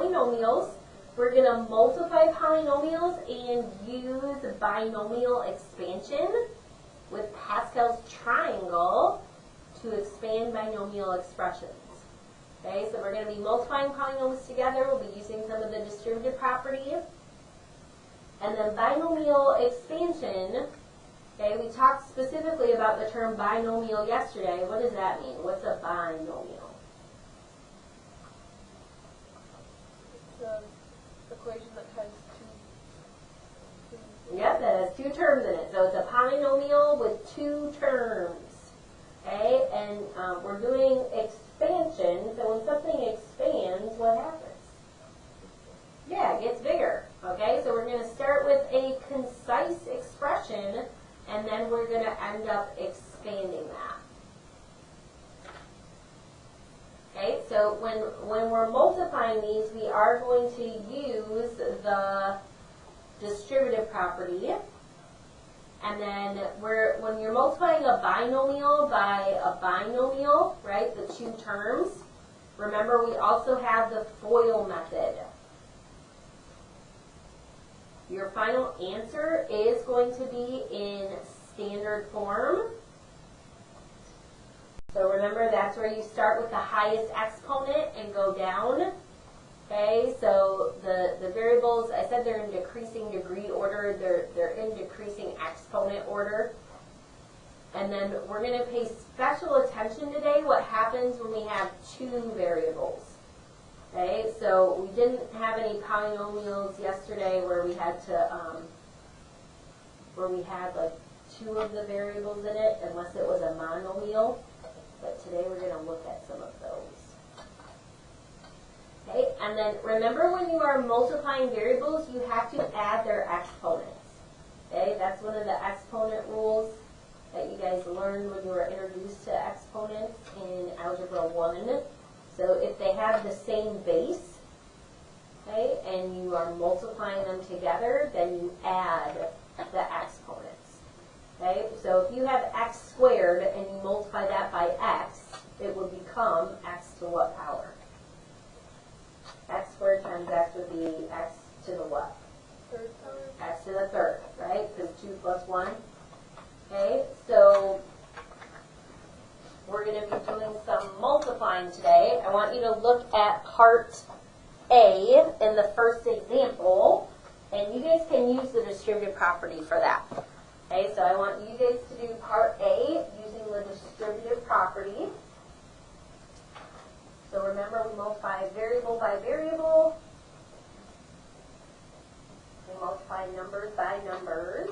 polynomials. We're going to multiply polynomials and use binomial expansion with Pascal's triangle to expand binomial expressions. Okay, so we're going to be multiplying polynomials together. We'll be using some of the distributive properties. And then binomial expansion, okay, we talked specifically about the term binomial yesterday. What does that mean? What's a binomial? It's an equation that has two. Yep, that has two terms in it. So it's a polynomial with two terms. Okay, and we're doing expansion. So when something expands, what happens? Yeah, it gets bigger. Okay, so we're going to start with a concise expression, and then we're going to end up expanding that. Okay, so when we're multiplying these, we are going to use the distributive property. And then when you're multiplying a binomial by a binomial, right, the two terms, remember we also have the FOIL method. Your final answer is going to be in standard form. So remember, that's where you start with the highest exponent and go down. Okay, so the variables, I said they're in decreasing degree order. They're in decreasing exponent order. And then we're going to pay special attention today what happens when we have two variables. Okay, so we didn't have any polynomials yesterday where we had to, where we had like two of the variables in it, unless it was a monomial. But today we're going to look at some of those. Okay, and then remember when you are multiplying variables, you have to add their exponents. Okay, that's one of the exponent rules that you guys learned when you were introduced to exponents in Algebra 1. So if they have the same base, okay, and you are multiplying them together, then you add the exponents. Okay, so if you have x squared and you multiply that by x, it would become x to what power? X squared times x would be x to the what? Third power. X to the third, right? Because 2 plus 1. Okay, so we're going to be doing some multiplying today. I want you to look at part A in the first example, and you guys can use the distributive property for that. Okay, so I want you guys to do part A using the distributive property. So remember, we multiply variable by variable. We multiply numbers by numbers.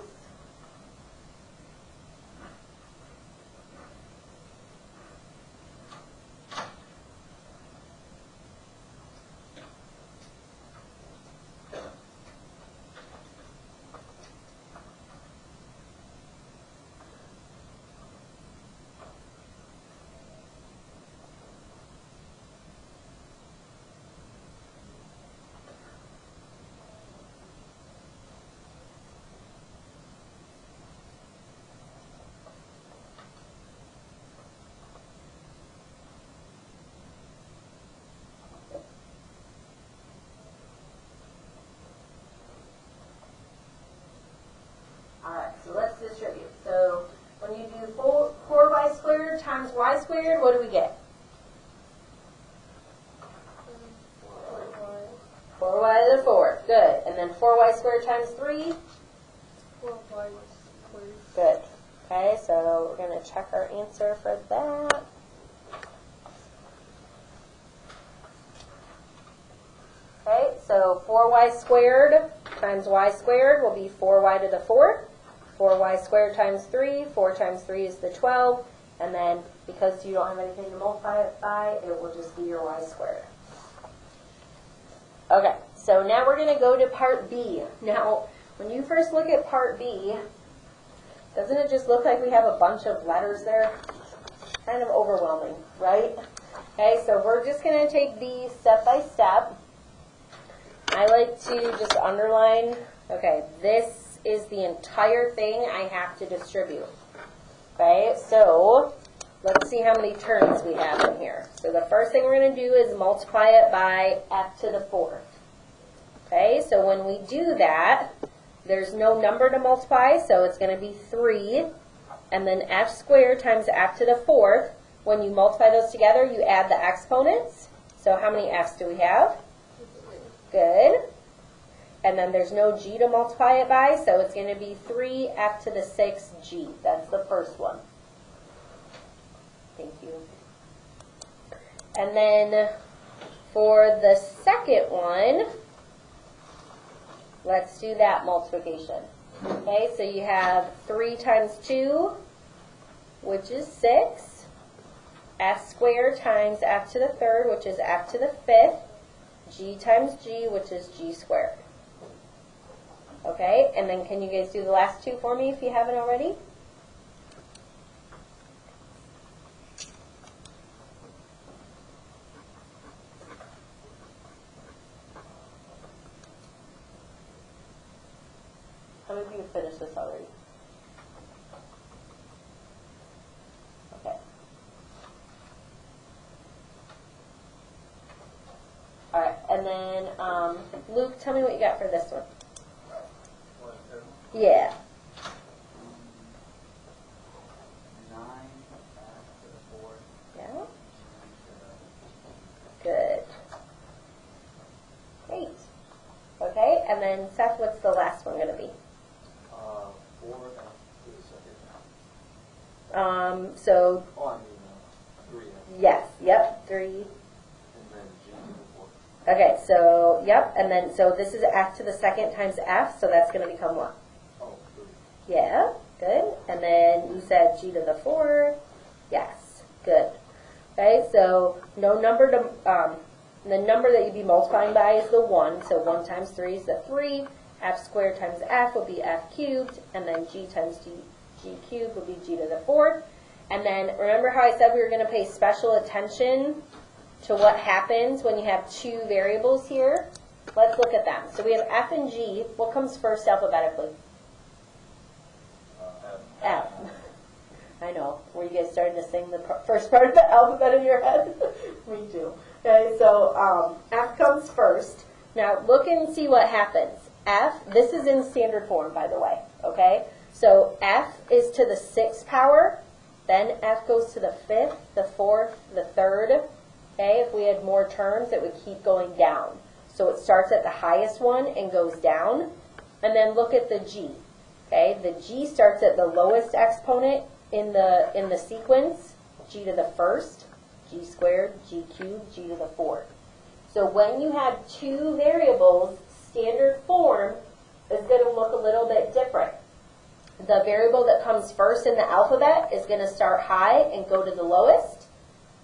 Alright, so let's distribute. So when you do 4y squared times y squared, what do we get? 4y to the fourth. Good. And then 4y squared times 3? 4y squared. Good. Okay, so we're going to check our answer for that. Okay, so 4y squared times y squared will be 4y to the fourth. 4y squared times 3, 4 times 3 is the 12, and then because you don't have anything to multiply it by, it will just be your y squared. Okay, so now we're going to go to part B. Now, when you first look at part B, doesn't it just look like we have a bunch of letters there? Kind of overwhelming, right? Okay, so we're just going to take these step by step. I like to just underline, okay, this is the entire thing I have to distribute. Okay, so let's see how many terms we have in here. So the first thing we're going to do is multiply it by f to the 4th. Okay, so when we do that, there's no number to multiply, so it's going to be 3, and then f squared times f to the 4th. When you multiply those together, you add the exponents. So how many f's do we have? Good. And then there's no g to multiply it by, so it's going to be 3f to the 6g. That's the first one. Thank you. And then for the second one, let's do that multiplication. Okay, so you have 3 times 2, which is 6. F squared times f to the 3rd, which is f to the 5th. G times g, which is g squared. Okay, and then can you guys do the last two for me if you haven't already? How many of you have finished this already? Okay. All right, and then Luke, tell me what you got for this one. Yeah. 9 to the 4. Yeah. Good. Great. Okay, and then Seth, what's the last one going to be? 4 to the 2nd. So, Oh, I mean, 3. yes, yep, 3. And then G to the 4th. Okay, so, yep, and then, so this is f to the 2nd times f, so that's going to become what? Oh, 3. Yeah, good. And then you said g to the 4. Yes, good. Okay, so no number to, the number that you'd be multiplying by is the 1, so 1 times 3 is the 3. F squared times f will be f cubed, and then g times g cubed will be g to the 4th. And then remember how I said we were going to pay special attention to what happens when you have two variables here? Let's look at them. So we have f and g. What comes first alphabetically? F. I know. Were you guys starting to sing the first part of the alphabet in your head? Me too. Okay, so F comes first. Now look and see what happens. F, this is in standard form, by the way. Okay, so F is to the 6th power. Then F goes to the 5th, the 4th, the 3rd. Okay, if we had more terms, it would keep going down. So it starts at the highest one and goes down. And then look at the G. Okay, the G starts at the lowest exponent in the sequence, G to the 1st, G squared, G cubed, G to the 4th. So when you have two variables, standard form is going to look a little bit different. The variable that comes first in the alphabet is going to start high and go to the lowest.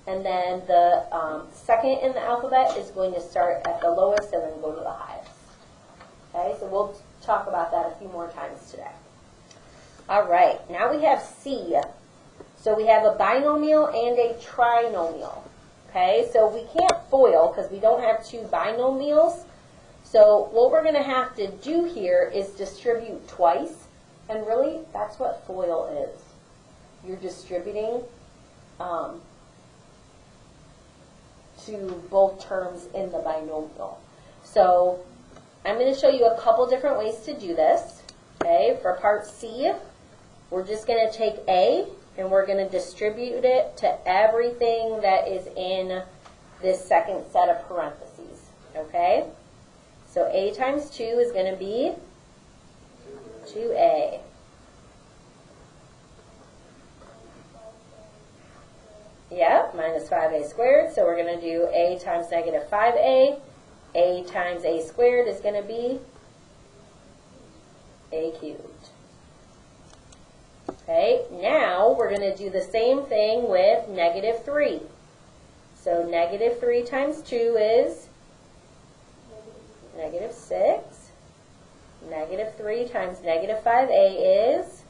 And then the second in the alphabet is going to start at the lowest and then go to the highest. Okay, so we'll talk about that a few more times today. All right, now we have C. So we have a binomial and a trinomial. Okay, so we can't FOIL because we don't have two binomials. So what we're going to have to do here is distribute twice. And really, that's what FOIL is. You're distributing to both terms in the binomial. So I'm going to show you a couple different ways to do this. Okay, for part C, we're just going to take A and we're going to distribute it to everything that is in this second set of parentheses. Okay, so A times 2 is going to be 2A. Yeah, minus 5A squared. So we're going to do A times negative 5A. A times A squared is going to be A cubed. Okay, now we're going to do the same thing with negative 3. So negative 3 times 2 is negative 6. Negative 3 times negative 5A is,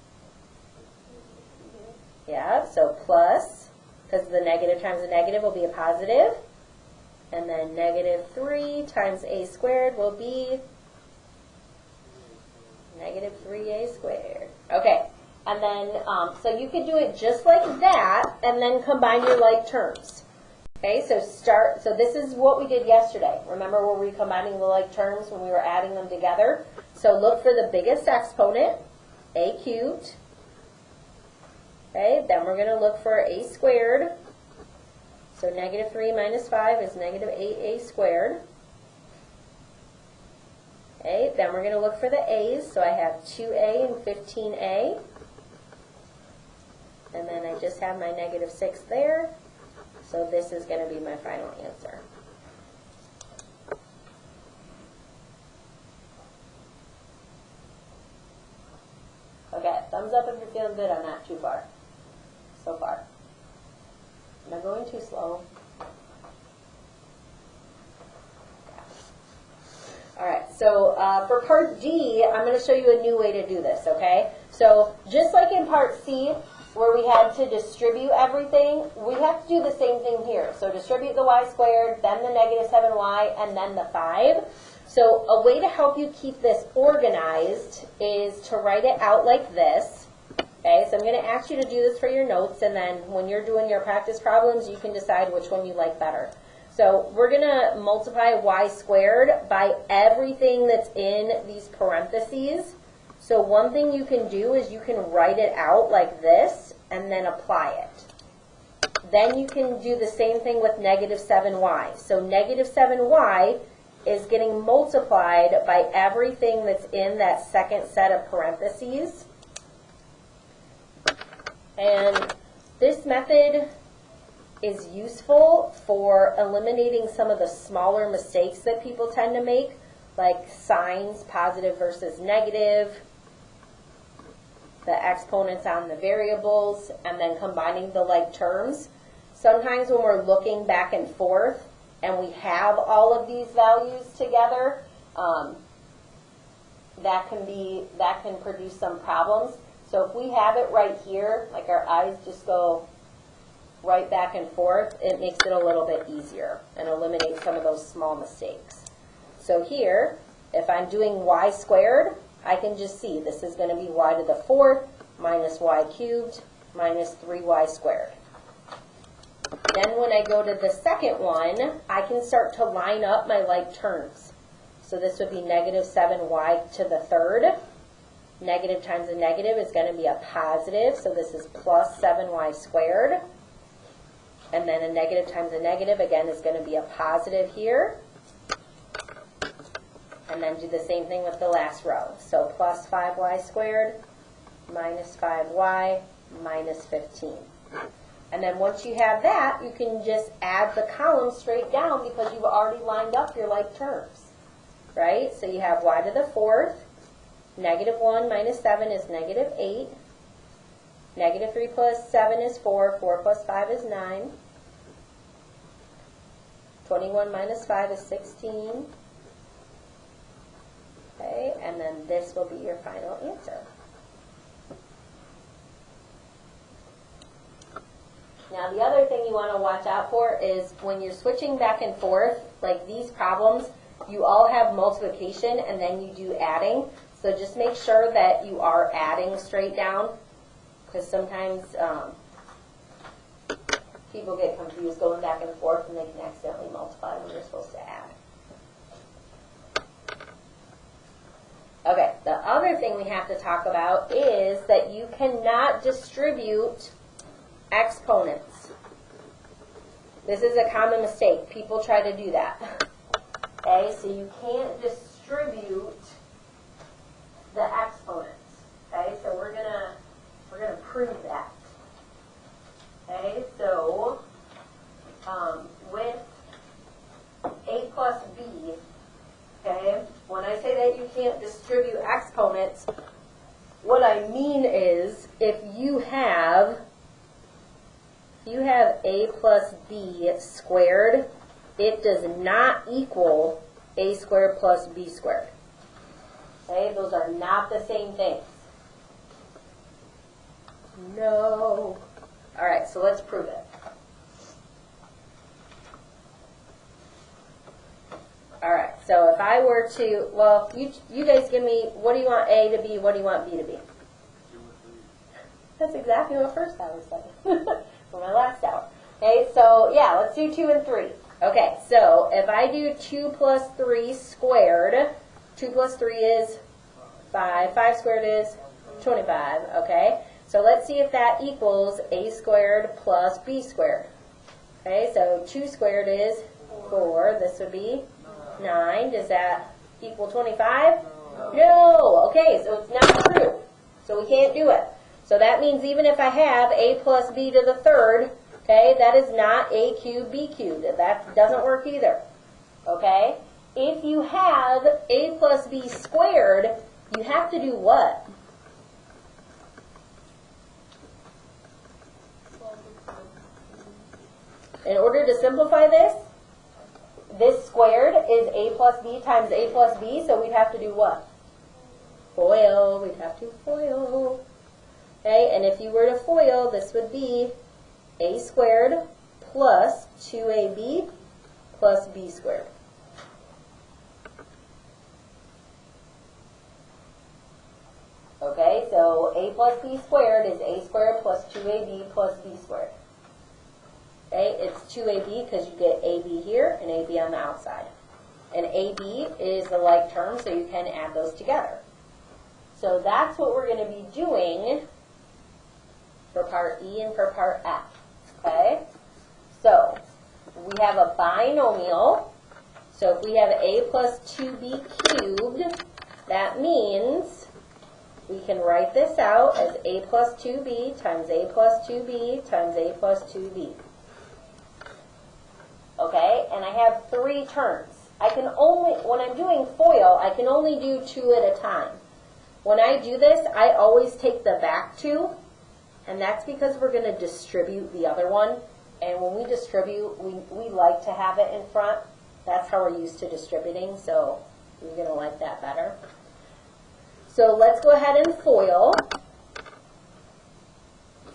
yeah, so plus, because the negative times the negative will be a positive. And then negative 3 times A squared will be negative 3A squared. Okay, And then, so you could do it just like that, and then combine your like terms. Okay, so this is what we did yesterday. Remember where we were combining the like terms when we were adding them together? So look for the biggest exponent, a cubed. Okay, then we're going to look for a squared. So negative 3 minus 5 is negative 8a squared. Okay, then we're going to look for the a's. So I have 2a and 15a. And then I just have my negative 6 there. So this is going to be my final answer. Okay, thumbs up if you're feeling good on that too far. So far. Am I going too slow? Alright, so for part D, I'm going to show you a new way to do this, okay? So just like in part C, where we had to distribute everything, we have to do the same thing here. So distribute the y squared, then the negative 7y, and then the 5. So a way to help you keep this organized is to write it out like this. Okay, so I'm going to ask you to do this for your notes, and then when you're doing your practice problems, you can decide which one you like better. So we're going to multiply y squared by everything that's in these parentheses. So one thing you can do is you can write it out like this and then apply it. Then you can do the same thing with negative 7y. So negative 7y is getting multiplied by everything that's in that second set of parentheses. And this method is useful for eliminating some of the smaller mistakes that people tend to make, like signs, positive versus negative, the exponents on the variables, and then combining the like terms. Sometimes when we're looking back and forth and we have all of these values together, that can produce some problems. So if we have it right here, like our eyes just go right back and forth, it makes it a little bit easier and eliminates some of those small mistakes. So here, if I'm doing y squared, I can just see this is going to be y to the 4th minus y cubed minus 3y squared. Then when I go to the second one, I can start to line up my like terms. So this would be negative 7y to the 3rd. Negative times a negative is going to be a positive, so this is plus 7y squared. And then a negative times a negative, again, is going to be a positive here. And then do the same thing with the last row. So plus 5y squared minus 5y minus 15. And then once you have that, you can just add the columns straight down because you've already lined up your like terms. Right? So you have y to the 4th. Negative 1 minus 7 is negative 8. Negative 3 plus 7 is 4. 4 plus 5 is 9. 21 minus 5 is 16. Okay, and then this will be your final answer. Now the other thing you want to watch out for is when you're switching back and forth, like these problems, you all have multiplication and then you do adding. So just make sure that you are adding straight down, because sometimes people get confused going back and forth and they can accidentally multiply when they're supposed to add. Okay, the other thing we have to talk about is that you cannot distribute exponents. This is a common mistake. People try to do that. Okay, so you can't distribute the exponents. Okay, so we're gonna prove that. Okay, so with a plus b, okay, when I say that you can't distribute exponents, what I mean is if you have a plus b squared, it does not equal a squared plus b squared. Okay, those are not the same things. No. All right, so let's prove it. All right, so if I were to, well, you guys give me, what do you want A to be, what do you want B to be? That's exactly what first hour said for my last hour. Okay, so yeah, let's do 2 and 3. Okay, so if I do 2 plus 3 squared, 2 plus 3 is 5. 5 squared is 25. Okay, so let's see if that equals a squared plus b squared. Okay, so 2 squared is 4. This would be 9. Does that equal 25? No. Okay, so it's not true. So we can't do it. So that means even if I have a plus b to the third, okay, that is not a cubed b cubed. That doesn't work either. Okay? If you have a plus b squared, you have to do what? In order to simplify this squared is a plus b times a plus b, so we'd have to do what? FOIL. We'd have to FOIL. Okay, and if you were to FOIL, this would be a squared plus 2ab plus b squared. Okay, so a plus b squared is a squared plus 2ab plus b squared. Okay, it's 2ab because you get ab here and ab on the outside. And ab is the like term, so you can add those together. So that's what we're going to be doing for part E and for part F. Okay? So we have a binomial. So if we have a plus 2b cubed, that means we can write this out as a plus 2b times a plus 2b times a plus 2b. Okay? And I have 3 terms. I can only, when I'm doing FOIL, I can only do 2 at a time. When I do this, I always take the back 2, and that's because we're going to distribute the other one. And when we distribute, we like to have it in front. That's how we're used to distributing, so you're going to like that better. So let's go ahead and FOIL.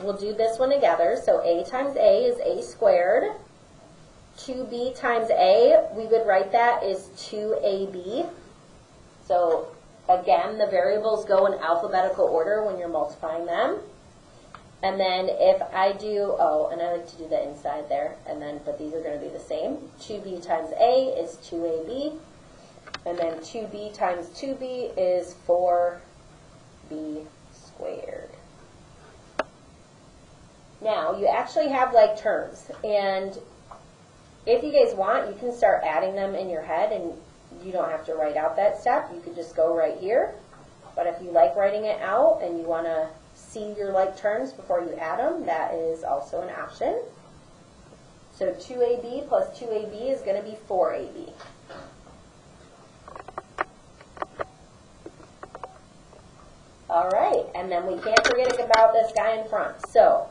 We'll do this one together. So a times a is a squared. 2b times a, we would write that as 2ab. So again, the variables go in alphabetical order when you're multiplying them. And then if I do, oh, and I like to do the inside there, and then, but these are going to be the same. 2b times a is 2ab, and then 2b times 2b is 4b squared. Now, you actually have like terms, and if you guys want, you can start adding them in your head, and you don't have to write out that step. You could just go right here. But if you like writing it out and you want to see your like terms before you add them, that is also an option. So 2ab plus 2ab is going to be 4ab. All right, and then we can't forget about this guy in front. So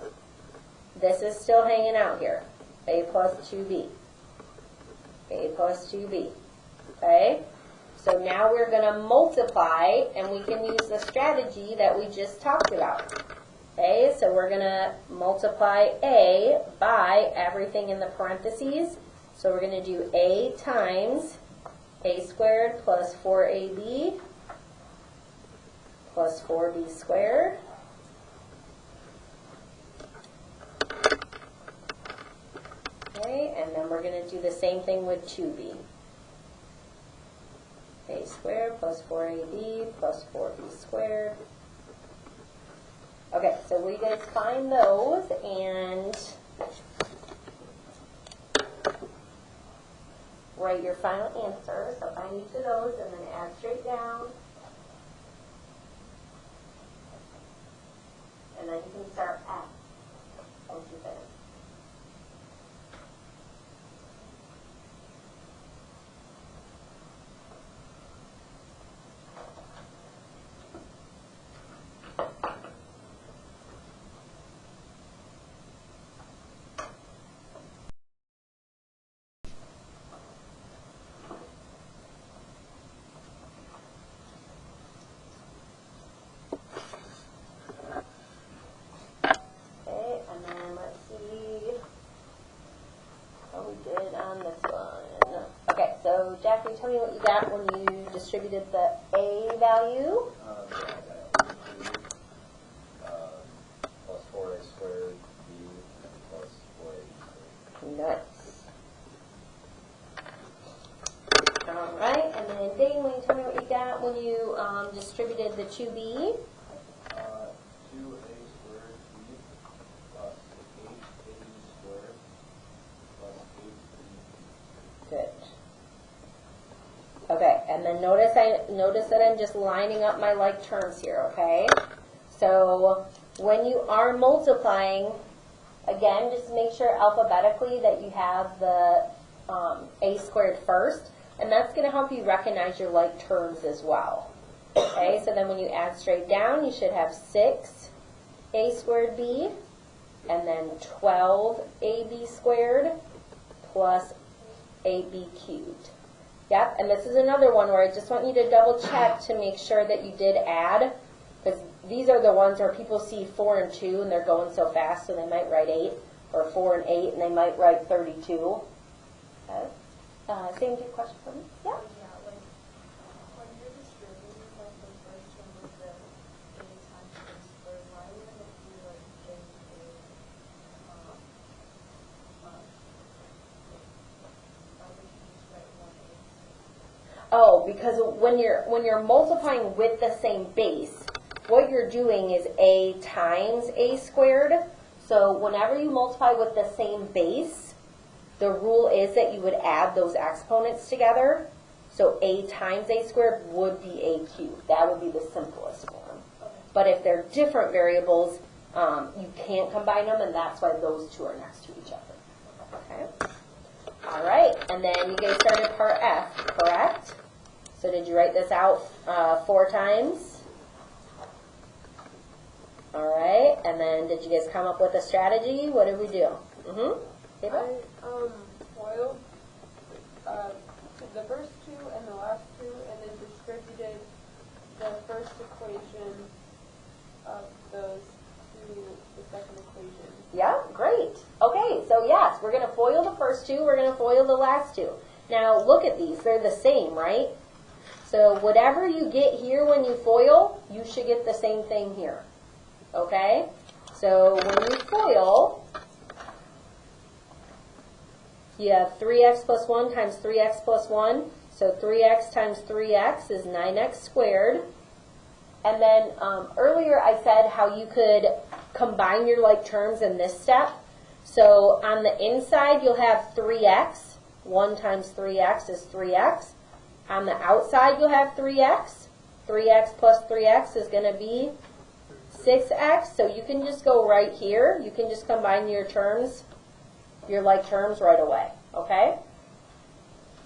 this is still hanging out here. A plus 2b. A plus 2b. Okay? So now we're going to multiply, and we can use the strategy that we just talked about. Okay? So we're going to multiply a by everything in the parentheses. So we're going to do a times a squared plus 4ab plus 4b squared. Okay, and then we're going to do the same thing with 2b. A squared plus 4ab plus 4b squared. Okay, so we guys find those and write your final answer. So find each of those and then add straight down. And then you can start at once you finish. So, Jackie, tell me what you got when you distributed the A value. Plus Dane, will you tell me what you got when you distributed the 2B? 2a squared b plus 8ab squared plus 8b. Good. Okay, and then notice that I'm just lining up my like terms here, okay? So when you are multiplying, again, just make sure alphabetically that you have the a squared first, and that's going to help you recognize your like terms as well. Okay, so then when you add straight down, you should have 6a squared b, and then 12ab squared plus 8b cubed. Yep, and this is another one where I just want you to double check to make sure that you did add, because these are the ones where people see 4 and 2 and they're going so fast, so they might write 8, or 4 and 8 and they might write 32. Okay. Same question for me? Yeah? Yeah, like, when you're distributing like the first one with the a times a squared, why wouldn't it be like why would you just write 1a? Oh, because when you're multiplying with the same base, what you're doing is a times a squared. So whenever you multiply with the same base, the rule is that you would add those exponents together. So a times a squared would be a cubed. That would be the simplest form. But if they're different variables, you can't combine them, and that's why those two are next to each other. Okay. All right, and then you guys started part F, correct? So did you write this out 4 times? All right, and then did you guys come up with a strategy? What did we do? I FOILed the first two and the last two, and then distributed the first equation of those to the second equation. Yeah, great. Okay, so yes, we're going to FOIL the first two, we're going to FOIL the last two. Now look at these, they're the same, right? So whatever you get here when you FOIL, you should get the same thing here. Okay? So when you FOIL, you have 3x plus 1 times 3x plus 1. So 3x times 3x is 9x squared. And then earlier I said how you could combine your like terms in this step. So on the inside you'll have 3x. 1 times 3x is 3x. On the outside you'll have 3x. 3x plus 3x is going to be 6x. So you can just go right here. You can just combine your terms, your like terms right away. Okay?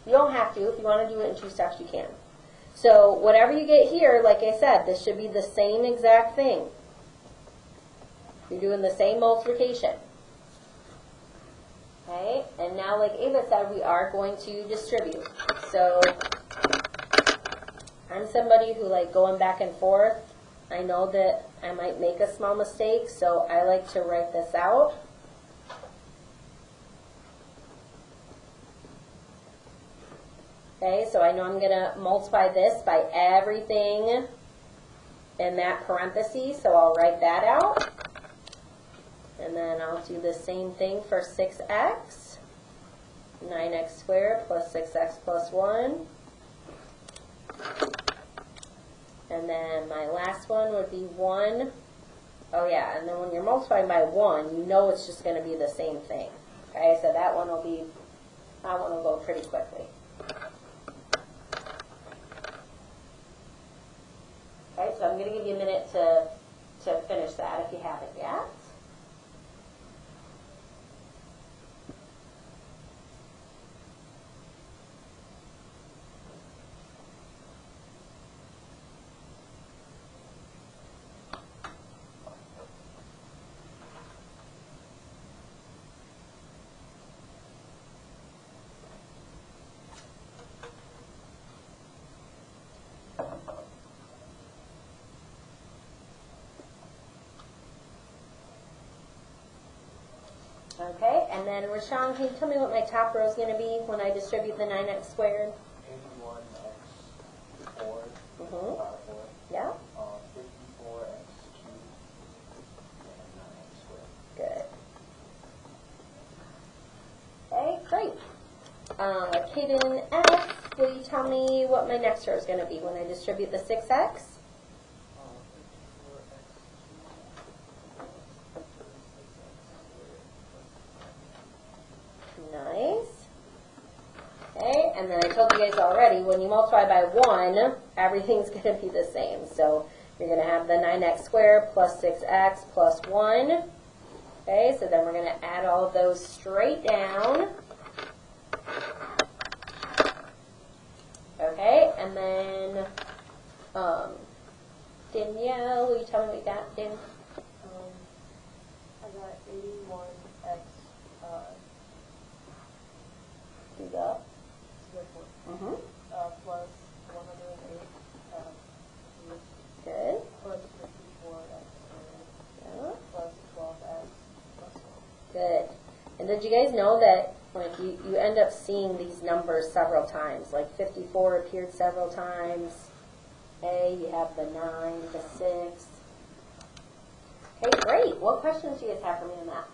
You don't have to. If you want to do it in 2 steps, you can. So whatever you get here, like I said, this should be the same exact thing. You're doing the same multiplication. Okay? And now, like Ava said, we are going to distribute. So I'm somebody who like going back and forth. I know that I might make a small mistake, so I like to write this out. Okay, so I know I'm going to multiply this by everything in that parenthesis, so I'll write that out. And then I'll do the same thing for 6x. 9x squared plus 6x plus 1. And then my last one would be 1. Oh yeah, and then when you're multiplying by 1, you know it's just going to be the same thing. Okay, so that one will go pretty quickly. Okay, so I'm going to give you a minute to finish that if you haven't yet. Okay, and then Rashawn, can you tell me what my top row is going to be when I distribute the 9x squared? 81x squared. Mm-hmm. Yeah. 54x cubed and 9x squared. Good. Okay, great. Kaden F. will you tell me what my next row is going to be when I distribute the 6x? Nice. Okay, and then I told you guys already, when you multiply by 1, everything's going to be the same. So you're going to have the 9x squared plus 6x plus 1. Okay, so then we're going to add all of those straight down. Okay, and then Danielle, will you tell me what you got, Dan? I got 81x You got? plus 108 Good. plus 54x Yeah. plus 12x plus 1. Good. And did you guys know that like you end up seeing these numbers several times? Like 54 appeared several times. Okay, you have the 9, the 6. Okay, great. What questions do you guys have for me on that?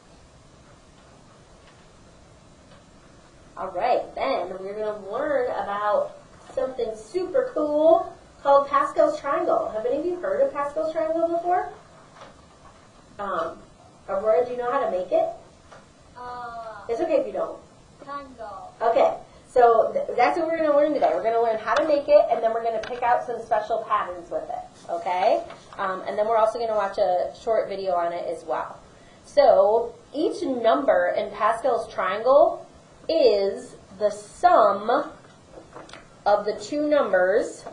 All right, then we're going to learn about something super cool called Pascal's triangle. Have any of you heard of Pascal's triangle before? Aurora, do you know how to make it? It's okay if you don't. Triangle. Okay, so that's what we're going to learn today. We're going to learn how to make it, and then we're going to pick out some special patterns with it, okay? And then we're also going to watch a short video on it as well. So each number in Pascal's triangle is the sum of the two numbers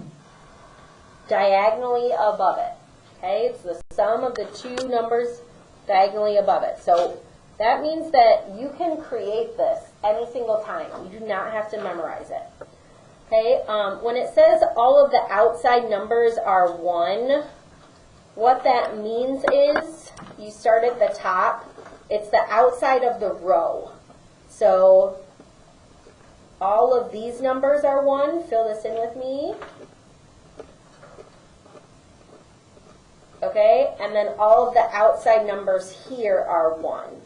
diagonally above it. Okay, it's the sum of the two numbers diagonally above it. So that means that you can create this any single time. You do not have to memorize it. Okay, when it says all of the outside numbers are 1, what that means is you start at the top. It's the outside of the row. So all of these numbers are 1. Fill this in with me. Okay, and then all of the outside numbers here are 1.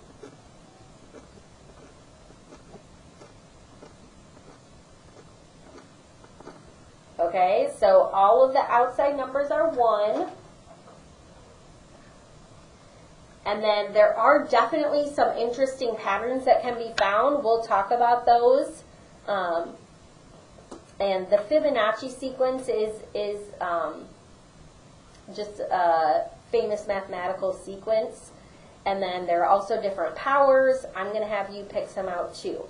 Okay, so all of the outside numbers are 1. And then there are definitely some interesting patterns that can be found. We'll talk about those. And the Fibonacci sequence is just a famous mathematical sequence. And then there are also different powers. I'm going to have you pick some out too.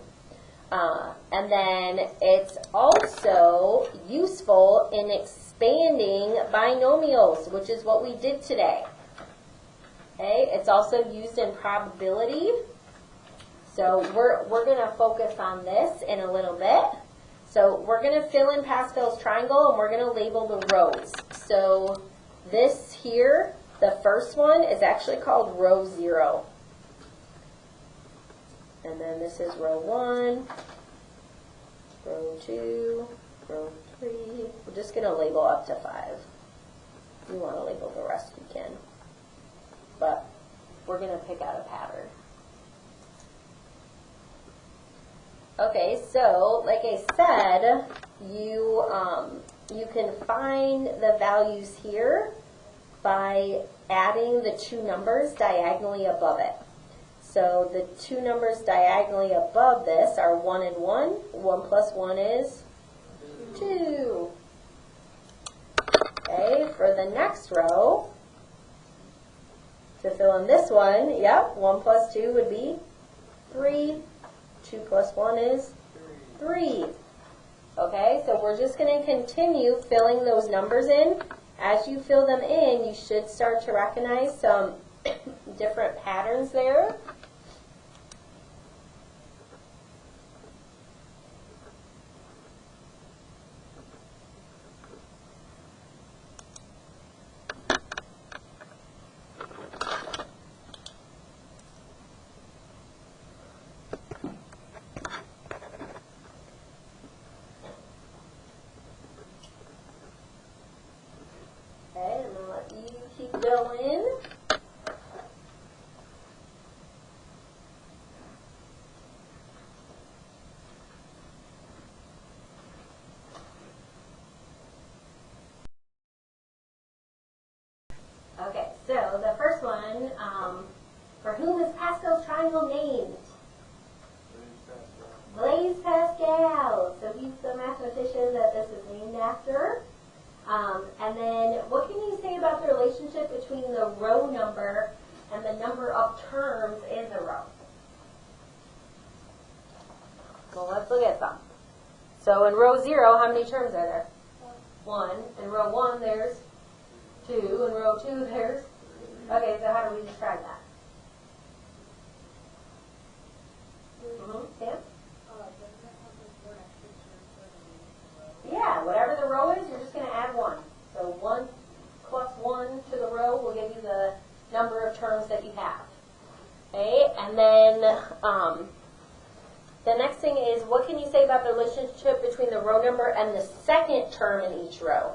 And then it's also useful in expanding binomials, which is what we did today. Okay, it's also used in probability. So we're going to focus on this in a little bit. So we're going to fill in Pascal's triangle and we're going to label the rows. So this here, the first one, is actually called row 0. And then this is row 1, row 2, row 3. We're just going to label up to 5. If you want to label the rest, you can. But we're going to pick out a pattern. Okay, so like I said, you can find the values here by adding the two numbers diagonally above it. So the two numbers diagonally above this are 1 and 1. 1 plus 1 is 2. Okay, for the next row, to fill in this one, yep, 1 plus 2 would be 3. 2 plus 1 is 3. Okay, so we're just going to continue filling those numbers in. As you fill them in, you should start to recognize some different patterns there. Okay, I'm going to let you keep going. triangle named? Blaise Pascal. So he's the mathematician that this is named after. And then what can you say about the relationship between the row number and the number of terms in the row? Well, let's look at some. So in row 0, how many terms are there? 1. In row 1, there's 2. In row 2, there's... Okay, so how do we describe that? Sam? Yeah, whatever the row is, you're just going to add 1. So 1 plus 1 to the row will give you the number of terms that you have. Okay, and then the next thing is, what can you say about the relationship between the row number and the second term in each row?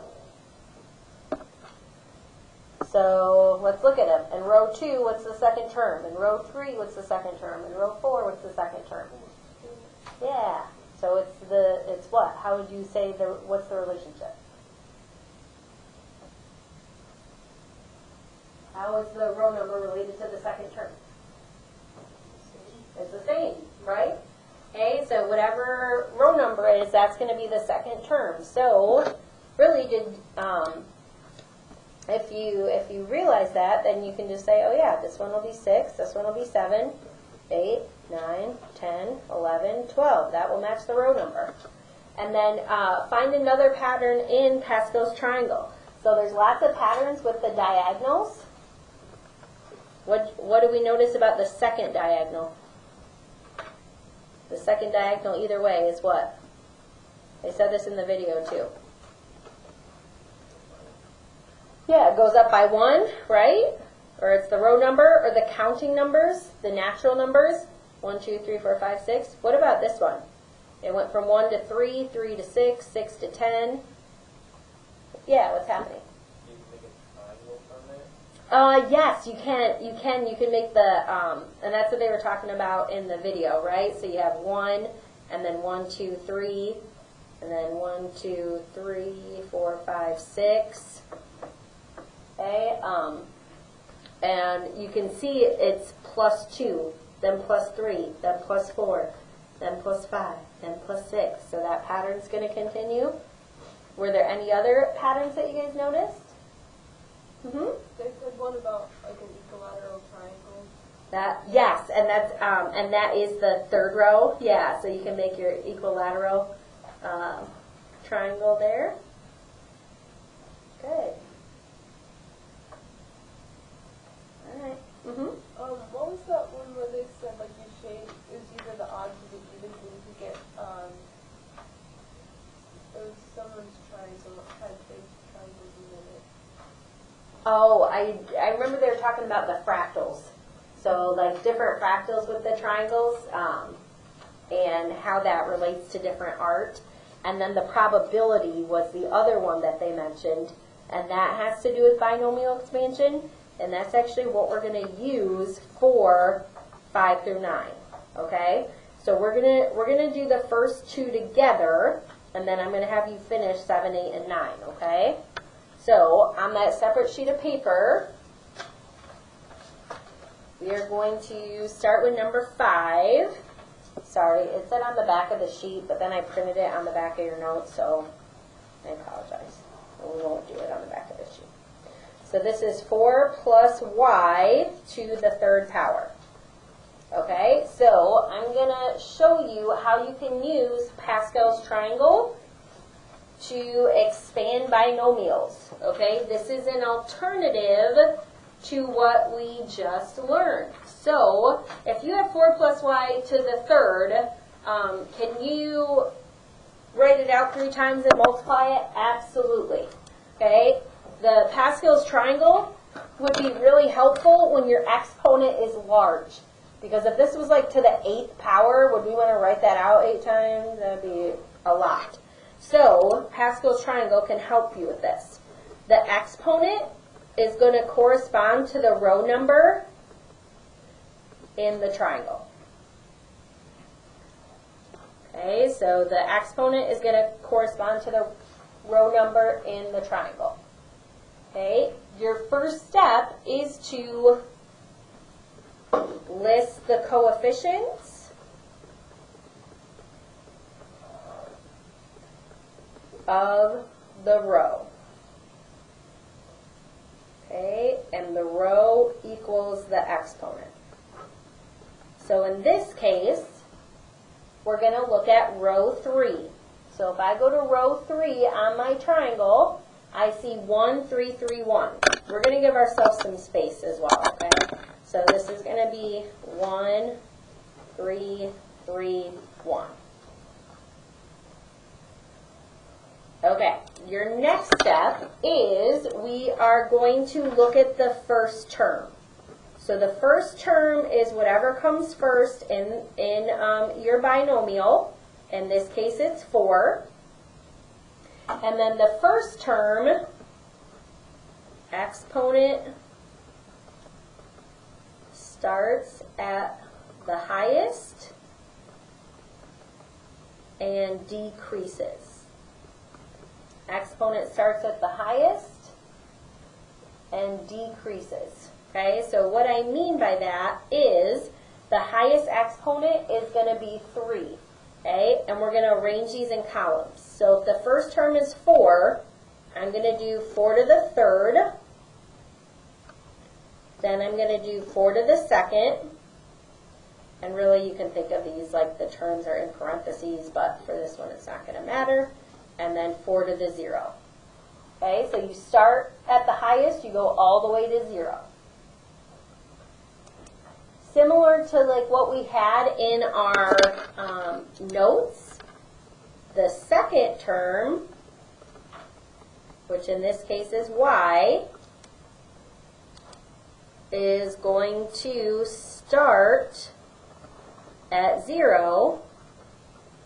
So let's look at them. In row 2, what's the second term? In row 3, what's the second term? In row 4, what's the second term? Yeah. So it's what? How would you say what's the relationship? How is the row number related to the second term? It's the same, right? Okay, so whatever row number is, that's going to be the second term. So really, if you realize that, then you can just say, oh yeah, this one will be 6, this one will be 7, 8, 9, 10, 11, 12. That will match the row number. And then find another pattern in Pascal's triangle. So there's lots of patterns with the diagonals. What do we notice about the second diagonal? The second diagonal either way is what? They said this in the video too. Yeah, it goes up by 1, right? Or it's the row number or the counting numbers, the natural numbers. 1, 2, 3, 4, 5, 6. What about this one? It went from 1 to 3, 3 to 6, 6 to 10. Yeah, what's happening? You can make a triangle from it? Yes, you can. You can make the, and that's what they were talking about in the video, right? So you have 1, and then 1, 2, 3, and then 1, 2, 3, 4, 5, 6. Okay, and you can see it's plus 2, then plus 3, then plus 4, then plus 5, then plus 6. So that pattern's going to continue. Were there any other patterns that you guys noticed? They said one about like an equilateral triangle. Yes, and that is the third row. Yeah, so you can make your equilateral triangle there. Good. All right. What was that one where they said like you shade it was either the odds or the evens and you could get it was someone's triangle had big triangles in it. Oh, I remember they were talking about the fractals. So like different fractals with the triangles and how that relates to different art. And then the probability was the other one that they mentioned, and that has to do with binomial expansion. And that's actually what we're going to use for 5 through 9. Okay? So we're gonna do the first 2 together, and then I'm going to have you finish 7, 8, and 9. Okay? So on that separate sheet of paper, we are going to start with number 5. Sorry, it said on the back of the sheet, but then I printed it on the back of your notes, so I apologize. We won't do it on the back of the sheet. So this is 4 plus y to the third power. Okay, so I'm going to show you how you can use Pascal's triangle to expand binomials. Okay, this is an alternative to what we just learned. So if you have 4 plus y to the third, can you write it out 3 times and multiply it? Absolutely. Okay. The Pascal's triangle would be really helpful when your exponent is large. Because if this was like to the 8th power, would we want to write that out 8 times? That would be a lot. So Pascal's triangle can help you with this. The exponent is going to correspond to the row number in the triangle. Okay, so the exponent is going to correspond to the row number in the triangle. Okay, your first step is to list the coefficients of the row. Okay, and the row equals the exponent. So in this case, we're going to look at row 3. So if I go to row 3 on my triangle, I see 1, 3, 3, 1. We're going to give ourselves some space as well, okay? So this is going to be 1, 3, 3, 1. Okay, your next step is we are going to look at the first term. So the first term is whatever comes first in your binomial. In this case, it's 4. And then the first term, exponent, starts at the highest and decreases. Exponent starts at the highest and decreases. Okay, so what I mean by that is the highest exponent is going to be 3. Okay, and we're going to arrange these in columns. So if the first term is 4, I'm going to do 4 to the third. Then I'm going to do 4 to the second. And really you can think of these like the terms are in parentheses, but for this one it's not going to matter. And then 4 to the 0. Okay, so you start at the highest, you go all the way to 0. Similar to like what we had in our notes, the second term, which in this case is y, is going to start at 0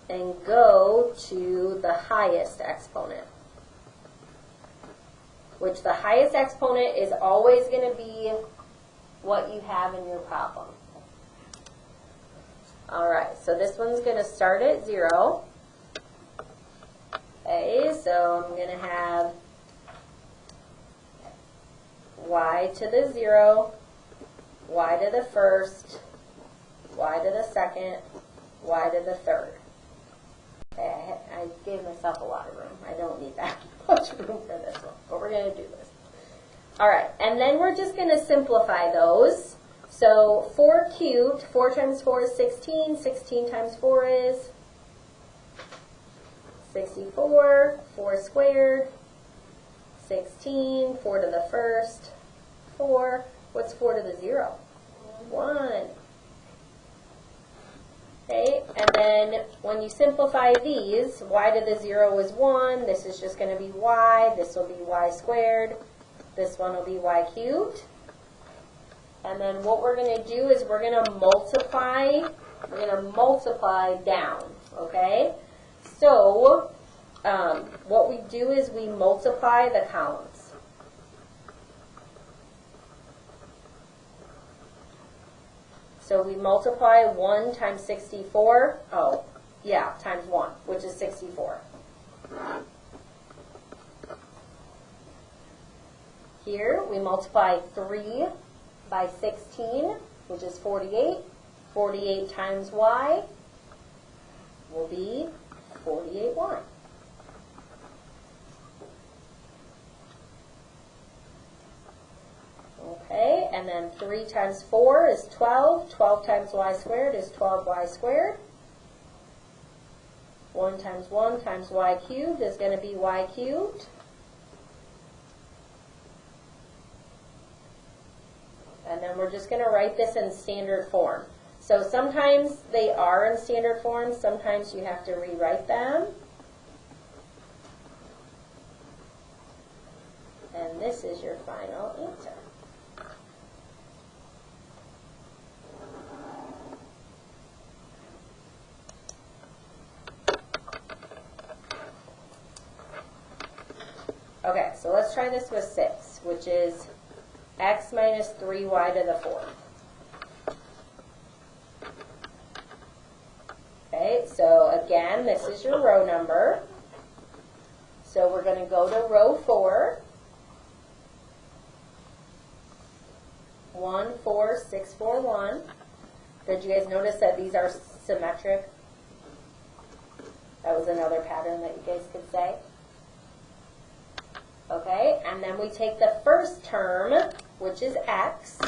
and go to the highest exponent, which the highest exponent is always going to be what you have in your problem. Alright, so this one's going to start at 0. Okay, so I'm going to have y to the 0, y to the first, y to the second, y to the third. Okay, I gave myself a lot of room. I don't need that much room for this one, but we're going to do this. Alright, and then we're just going to simplify those. So 4 cubed, 4 times 4 is 16, 16 times 4 is 64, 4 squared, 16, 4 to the first, 4. What's 4 to the 0? 1. Okay, and then when you simplify these, y to the 0 is 1, this is just going to be y, this will be y squared, this one will be y cubed. And then what we're going to do is we're going to multiply down, okay? So what we do is we multiply the columns. So we multiply 1 times 64, times 1, which is 64. Here we multiply 3 by 16, which is 48. 48 times y will be 48y. Okay, and then 3 times 4 is 12. 12 times y squared is 12y squared. 1 times y cubed is going to be y cubed. And then we're just going to write this in standard form. So sometimes they are in standard form, sometimes you have to rewrite them. And this is your final answer. Okay, so let's try this with 6, which is x minus 3y to the 4th. Okay, so again, this is your row number. So we're going to go to row 4. 1, 4, 6, 4, 1. Did you guys notice that these are symmetric? That was another pattern that you guys could say. Okay, and then we take the first term, which is x.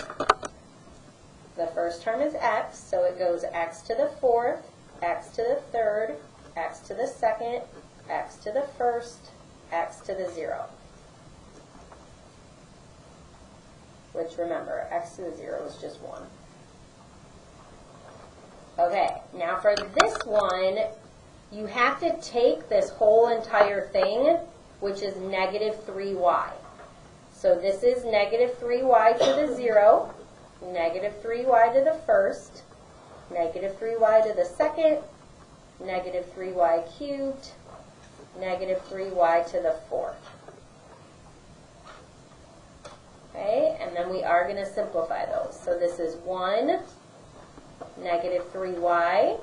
The first term is x, so it goes x to the fourth, x to the third, x to the second, x to the first, x to the 0. Which, remember, x to the 0 is just 1. Okay, now for this one, you have to take this whole entire thing, which is negative 3y. So this is negative 3y to the 0, negative 3y to the first, negative 3y to the second, negative 3y cubed, negative 3y to the fourth. Okay, and then we are going to simplify those. So this is 1, negative 3y,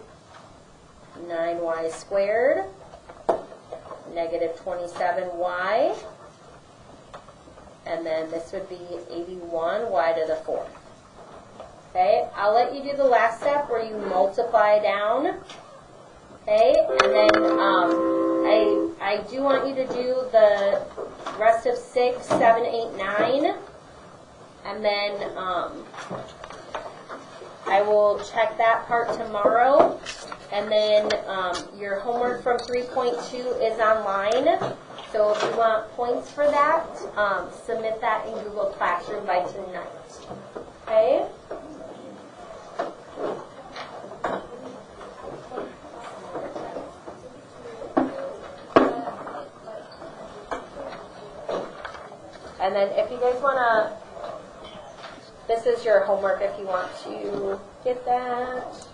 9y squared, negative 27y, and then this would be 81y to the fourth. Okay, I'll let you do the last step where you multiply down. Okay, and then I do want you to do the rest of 6, 7, 8, 9, and then I will check that part tomorrow. And then your homework from 3.2 is online. So if you want points for that, submit that in Google Classroom by tonight. Okay? And then if you guys want to, this is your homework if you want to get that.